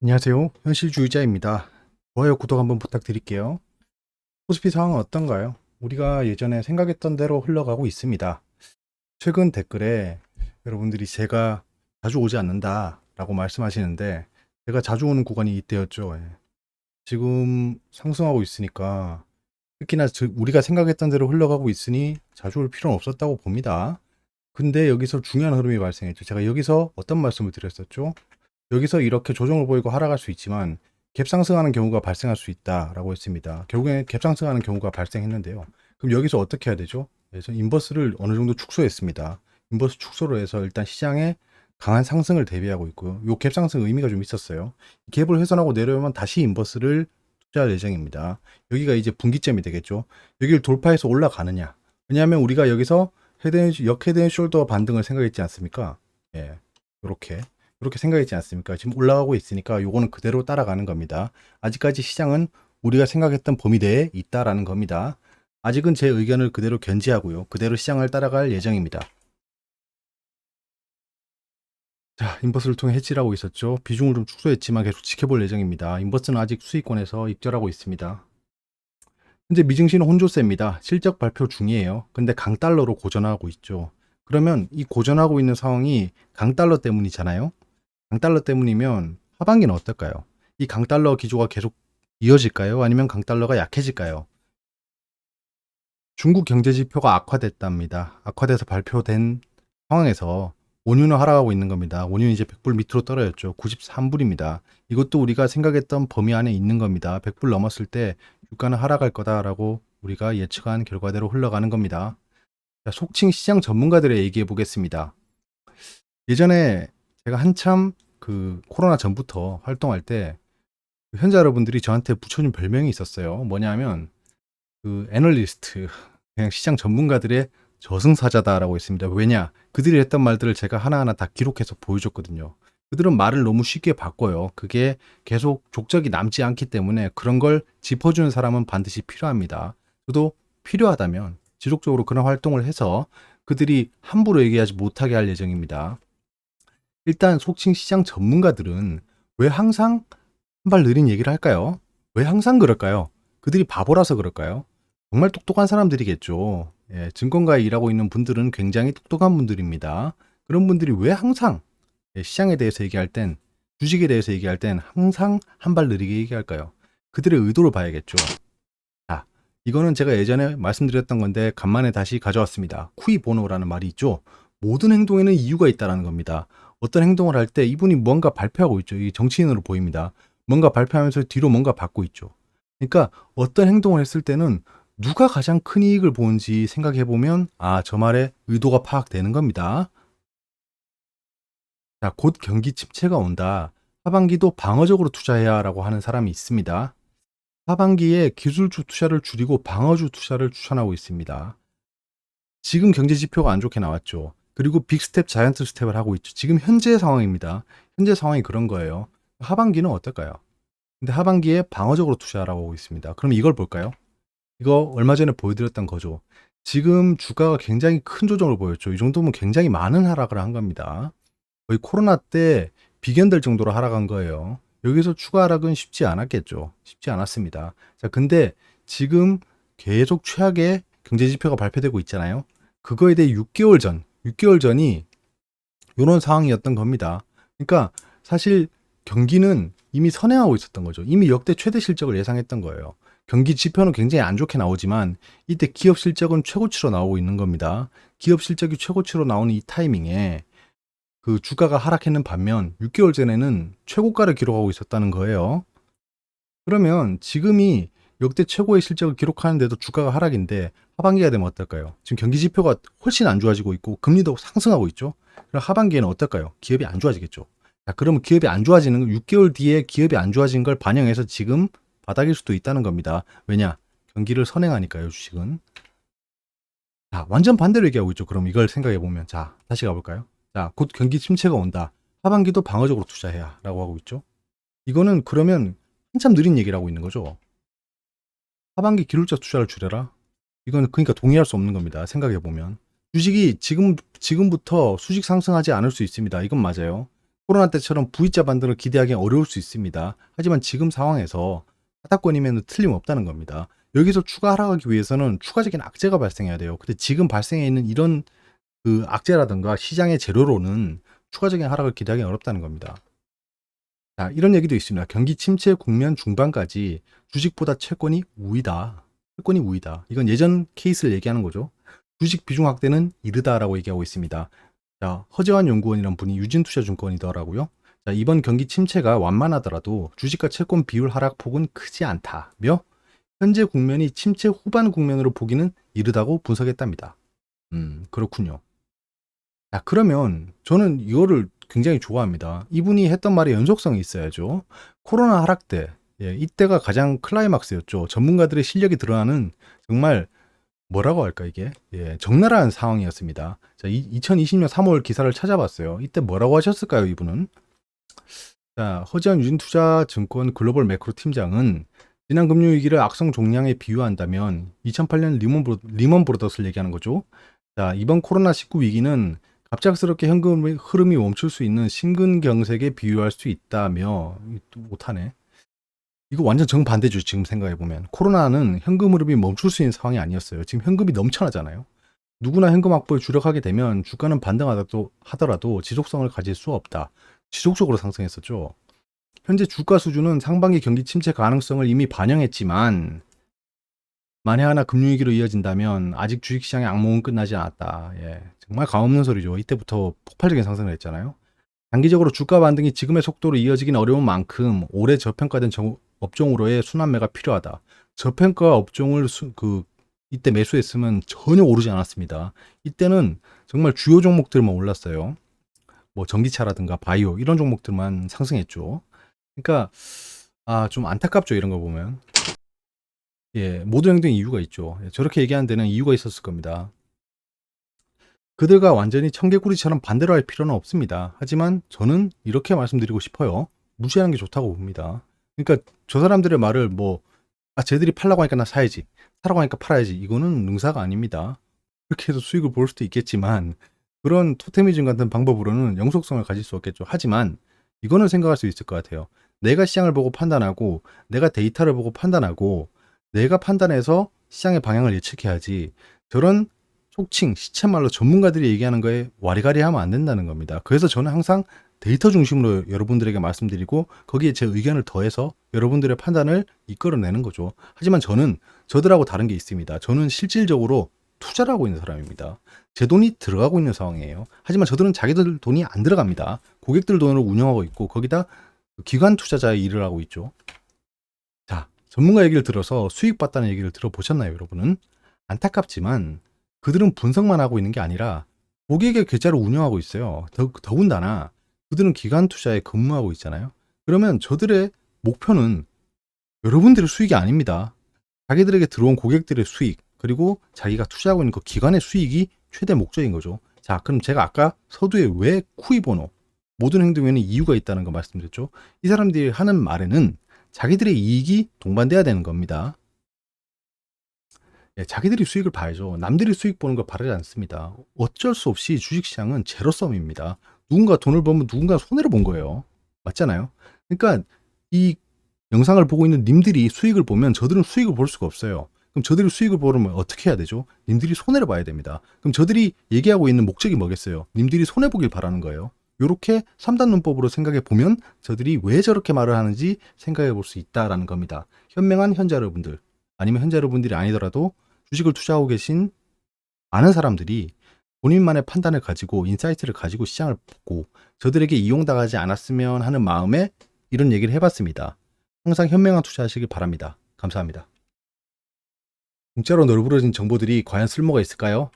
안녕하세요. 현실주의자입니다. 좋아요, 구독 한번 부탁드릴게요. 코스피 상황은 어떤가요? 우리가 예전에 생각했던 대로 흘러가고 있습니다. 최근 댓글에 여러분들이 제가 자주 오지 않는다 라고 말씀하시는데 제가 자주 오는 구간이 이때였죠. 예. 지금 상승하고 있으니까 특히나 우리가 생각했던 대로 흘러가고 있으니 자주 올 필요는 없었다고 봅니다. 근데 여기서 중요한 흐름이 발생했죠. 제가 여기서 어떤 말씀을 드렸었죠? 여기서 이렇게 조정을 보이고 하락할 수 있지만 갭상승하는 경우가 발생할 수 있다라고 했습니다. 결국엔 갭상승하는 경우가 발생했는데요. 그럼 여기서 어떻게 해야 되죠? 그래서 인버스를 어느 정도 축소했습니다. 인버스 축소를 해서 일단 시장에 강한 상승을 대비하고 있고요. 요 갭상승 의미가 좀 있었어요. 갭을 훼손하고 내려오면 다시 인버스를 투자할 예정입니다. 여기가 이제 분기점이 되겠죠. 여기를 돌파해서 올라가느냐. 왜냐하면 우리가 여기서 헤드앤숄더 반등을 생각했지 않습니까? 예, 이렇게. 그렇게 생각했지 않습니까? 지금 올라가고 있으니까 요거는 그대로 따라가는 겁니다. 아직까지 시장은 우리가 생각했던 범위 내에 있다라는 겁니다. 아직은 제 의견을 그대로 견지하고요. 그대로 시장을 따라갈 예정입니다. 자, 인버스를 통해 해지를 하고 있었죠. 비중을 좀 축소했지만 계속 지켜볼 예정입니다. 인버스는 아직 수익권에서 입절하고 있습니다. 현재 미증시는 혼조세입니다. 실적 발표 중이에요. 근데 강달러로 고전하고 있죠. 그러면 이 고전하고 있는 상황이 강달러 때문이잖아요. 강달러 때문이면 하반기는 어떨까요? 이 강달러 기조가 계속 이어질까요? 아니면 강달러가 약해질까요? 중국 경제 지표가 악화됐답니다. 악화돼서 발표된 상황에서 원유는 하락하고 있는 겁니다. 원유는 이제 100불 밑으로 떨어졌죠. 93불입니다. 이것도 우리가 생각했던 범위 안에 있는 겁니다. 100불 넘었을 때 유가는 하락할 거다라고 우리가 예측한 결과대로 흘러가는 겁니다. 자, 속칭 시장 전문가들의 얘기해 보겠습니다. 예전에 제가 한참 그 코로나 전부터 활동할 때 현자 여러분들이 저한테 붙여준 별명이 있었어요. 뭐냐면 그 애널리스트, 그냥 시장 전문가들의 저승사자다라고 했습니다. 왜냐? 그들이 했던 말들을 제가 하나하나 다 기록해서 보여줬거든요. 그들은 말을 너무 쉽게 바꿔요. 그게 계속 족적이 남지 않기 때문에 그런 걸 짚어주는 사람은 반드시 필요합니다. 저도 필요하다면 지속적으로 그런 활동을 해서 그들이 함부로 얘기하지 못하게 할 예정입니다. 일단 속칭 시장 전문가들은 왜 항상 한 발 느린 얘기를 할까요? 왜 항상 그럴까요? 그들이 바보라서 그럴까요? 정말 똑똑한 사람들이겠죠. 예, 증권가에 일하고 있는 분들은 굉장히 똑똑한 분들입니다. 그런 분들이 왜 항상 시장에 대해서 얘기할 땐, 주식에 대해서 얘기할 땐 항상 한 발 느리게 얘기할까요? 그들의 의도를 봐야겠죠. 자, 이거는 제가 예전에 말씀드렸던 건데 간만에 다시 가져왔습니다. 쿠이 보노라는 말이 있죠. 모든 행동에는 이유가 있다는 겁니다. 어떤 행동을 할 때 이분이 뭔가 발표하고 있죠. 이 정치인으로 보입니다. 뭔가 발표하면서 뒤로 뭔가 받고 있죠. 그러니까 어떤 행동을 했을 때는 누가 가장 큰 이익을 보는지 생각해 보면 저 말에 의도가 파악되는 겁니다. 자, 곧 경기 침체가 온다. 하반기도 방어적으로 투자해야라고 하는 사람이 있습니다. 하반기에 기술주 투자를 줄이고 방어주 투자를 추천하고 있습니다. 지금 경제 지표가 안 좋게 나왔죠. 그리고 빅스텝, 자이언트 스텝을 하고 있죠. 지금 현재 상황입니다. 현재 상황이 그런 거예요. 하반기는 어떨까요? 근데 하반기에 방어적으로 투자하라고 하고 있습니다. 그럼 이걸 볼까요? 이거 얼마 전에 보여드렸던 거죠. 지금 주가가 굉장히 큰 조정을 보였죠. 이 정도면 굉장히 많은 하락을 한 겁니다. 거의 코로나 때 비견될 정도로 하락한 거예요. 여기서 추가 하락은 쉽지 않았겠죠. 쉽지 않았습니다. 자, 근데 지금 계속 최악의 경제 지표가 발표되고 있잖아요. 그거에 대해 6개월 전이 이런 상황이었던 겁니다. 그러니까 사실 경기는 이미 선행하고 있었던 거죠. 이미 역대 최대 실적을 예상했던 거예요. 경기 지표는 굉장히 안 좋게 나오지만 이때 기업 실적은 최고치로 나오고 있는 겁니다. 기업 실적이 최고치로 나오는 이 타이밍에 그 주가가 하락했는 반면 6개월 전에는 최고가를 기록하고 있었다는 거예요. 그러면 지금이 역대 최고의 실적을 기록하는데도 주가가 하락인데 하반기가 되면 어떨까요? 지금 경기 지표가 훨씬 안 좋아지고 있고 금리도 상승하고 있죠. 그럼 하반기에는 어떨까요? 기업이 안 좋아지겠죠. 자, 그러면 기업이 안 좋아지는 6개월 뒤에 기업이 안 좋아진 걸 반영해서 지금 바닥일 수도 있다는 겁니다. 왜냐? 경기를 선행하니까요, 주식은. 자, 완전 반대로 얘기하고 있죠. 그럼 이걸 생각해 보면 자, 다시 가볼까요? 자, 곧 경기 침체가 온다. 하반기도 방어적으로 투자해야 라고 하고 있죠. 이거는 그러면 한참 느린 얘기를 하고 있는 거죠. 하반기 기술적 투자를 줄여라. 이건 그러니까 동의할 수 없는 겁니다. 생각해 보면 주식이 지금부터 수직 상승하지 않을 수 있습니다. 이건 맞아요. 코로나 때처럼 V자 반등을 기대하기 어려울 수 있습니다. 하지만 지금 상황에서 하단권이면 틀림없다는 겁니다. 여기서 추가 하락하기 위해서는 추가적인 악재가 발생해야 돼요. 근데 지금 발생해 있는 이런 그 악재라든가 시장의 재료로는 추가적인 하락을 기대하기 어렵다는 겁니다. 자, 이런 얘기도 있습니다. 경기 침체 국면 중반까지 주식보다 채권이 우위다. 채권이 우위다. 이건 예전 케이스를 얘기하는 거죠. 주식 비중 확대는 이르다라고 얘기하고 있습니다. 자, 허재환 연구원이란 분이 유진투자증권이더라고요. 자, 이번 경기 침체가 완만하더라도 주식과 채권 비율 하락폭은 크지 않다며 현재 국면이 침체 후반 국면으로 보기는 이르다고 분석했답니다. 그렇군요. 자, 그러면 저는 이거를 굉장히 좋아합니다. 이분이 했던 말에 연속성이 있어야죠. 코로나 하락 때, 이때가 가장 클라이막스였죠. 전문가들의 실력이 드러나는 정말 뭐라고 할까 이게 적나라한 상황이었습니다. 자, 2020년 3월 기사를 찾아봤어요. 이때 뭐라고 하셨을까요, 이분은? 자, 허지한 유진투자증권 글로벌 매크로 팀장은 지난 금융위기를 악성 종량에 비유한다면 2008년 리먼 브로더스를 얘기하는 거죠. 자, 이번 코로나19 위기는 갑작스럽게 현금 흐름이 멈출 수 있는 심근경색에 비유할 수 있다며 또 못하네. 이거 완전 정반대죠. 지금 생각해보면 코로나는 현금 흐름이 멈출 수 있는 상황이 아니었어요. 지금 현금이 넘쳐나잖아요. 누구나 현금 확보에 주력하게 되면 주가는 반등하더라도 지속성을 가질 수 없다. 지속적으로 상승했었죠. 현재 주가 수준은 상반기 경기 침체 가능성을 이미 반영했지만 만에 하나 금융위기로 이어진다면 아직 주식시장의 악몽은 끝나지 않았다. 정말 감없는 소리죠. 이때부터 폭발적인 상승을 했잖아요. 단기적으로 주가 반등이 지금의 속도로 이어지긴 어려운 만큼 올해 저평가된 업종으로의 순환매가 필요하다. 저평가 업종을 이때 매수했으면 전혀 오르지 않았습니다. 이때는 정말 주요 종목들만 올랐어요. 뭐 전기차라든가 바이오 이런 종목들만 상승했죠. 그러니까 좀 안타깝죠. 이런 거 보면. 모든 행동에 이유가 있죠. 저렇게 얘기하는 데는 이유가 있었을 겁니다. 그들과 완전히 청개구리처럼 반대로 할 필요는 없습니다. 하지만 저는 이렇게 말씀드리고 싶어요. 무시하는 게 좋다고 봅니다. 그러니까 저 사람들의 말을 쟤들이 팔라고 하니까 나 사야지. 사라고 하니까 팔아야지. 이거는 능사가 아닙니다. 그렇게 해서 수익을 볼 수도 있겠지만 그런 토테미즘 같은 방법으로는 영속성을 가질 수 없겠죠. 하지만 이거는 생각할 수 있을 것 같아요. 내가 시장을 보고 판단하고 내가 데이터를 보고 판단하고 내가 판단해서 시장의 방향을 예측해야지 저런 속칭 시쳇말로 전문가들이 얘기하는 거에 와리가리 하면 안 된다는 겁니다. 그래서 저는 항상 데이터 중심으로 여러분들에게 말씀드리고 거기에 제 의견을 더해서 여러분들의 판단을 이끌어내는 거죠. 하지만 저는 저들하고 다른 게 있습니다. 저는 실질적으로 투자를 하고 있는 사람입니다. 제 돈이 들어가고 있는 상황이에요. 하지만 저들은 자기들 돈이 안 들어갑니다. 고객들 돈으로 운영하고 있고 거기다 기관 투자자의 일을 하고 있죠. 자, 전문가 얘기를 들어서 수익 봤다는 얘기를 들어보셨나요, 여러분은? 안타깝지만 그들은 분석만 하고 있는 게 아니라 고객의 계좌를 운영하고 있어요. 더군다나 그들은 기관 투자에 근무하고 있잖아요. 그러면 저들의 목표는 여러분들의 수익이 아닙니다. 자기들에게 들어온 고객들의 수익, 그리고 자기가 투자하고 있는 그 기관의 수익이 최대 목적인 거죠. 자, 그럼 제가 아까 서두에 왜 쿠이보노, 모든 행동에는 이유가 있다는 거 말씀드렸죠. 이 사람들이 하는 말에는 자기들의 이익이 동반돼야 되는 겁니다. 자기들이 수익을 봐야죠. 남들이 수익 보는 걸 바라지 않습니다. 어쩔 수 없이 주식시장은 제로섬입니다. 누군가 돈을 벌면 누군가 손해를 본 거예요. 맞잖아요. 그러니까 이 영상을 보고 있는 님들이 수익을 보면 저들은 수익을 볼 수가 없어요. 그럼 저들이 수익을 보려면 어떻게 해야 되죠? 님들이 손해를 봐야 됩니다. 그럼 저들이 얘기하고 있는 목적이 뭐겠어요? 님들이 손해보길 바라는 거예요. 이렇게 3단 문법으로 생각해 보면 저들이 왜 저렇게 말을 하는지 생각해 볼 수 있다라는 겁니다. 현명한 현자 여러분들, 아니면 현자 여러분들이 아니더라도 주식을 투자하고 계신 많은 사람들이 본인만의 판단을 가지고 인사이트를 가지고 시장을 보고 저들에게 이용당하지 않았으면 하는 마음에 이런 얘기를 해봤습니다. 항상 현명한 투자하시길 바랍니다. 감사합니다. 공짜로 널브러진 정보들이 과연 쓸모가 있을까요?